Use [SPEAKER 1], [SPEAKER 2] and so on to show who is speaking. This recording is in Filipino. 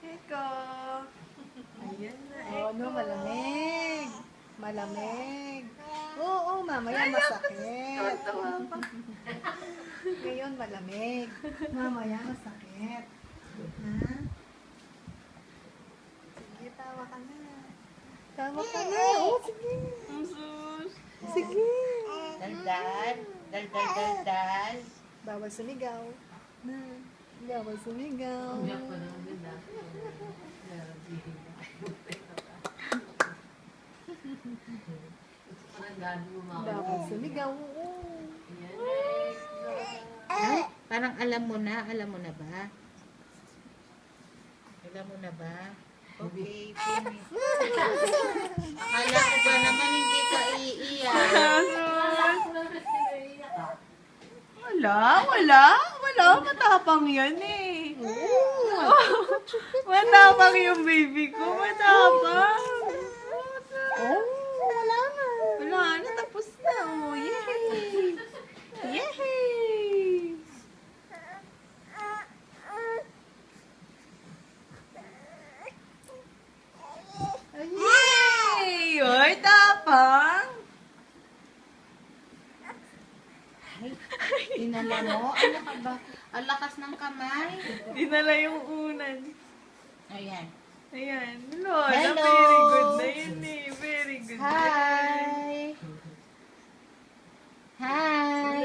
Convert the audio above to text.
[SPEAKER 1] Eko. Ayan na, Eko. No, malamig. Malamig. Oo, mamaya masakit. Ngayon malamig. Mamaya masakit. Ha? Sige, tawa ka na. Tawa ka na. Oo, sige. Sige.
[SPEAKER 2] Daldal. Daldal, daldal.
[SPEAKER 1] Bawal sumigaw. Na. Bawal sumigaw. Bawal sumigaw. Oo.
[SPEAKER 2] Ay, parang alam mo na ba? Alam mo na ba? Okay, finish. Akala ko ba naman hindi ka iiyak?
[SPEAKER 1] Wala. Matapang yan eh. Matapang yung baby ko. Matapang. Wala na. Tapos na. Oh, yay. Yay. Yay. Oy, tapang.
[SPEAKER 2] Dinala mo? Ano ka ba? Ang lakas ng kamay.
[SPEAKER 1] Dinala yung unan.
[SPEAKER 2] Ayan.
[SPEAKER 1] Ayan. Lola,
[SPEAKER 2] Hello.
[SPEAKER 1] very good na yun eh. Very good na yun.
[SPEAKER 2] Hi! Hi!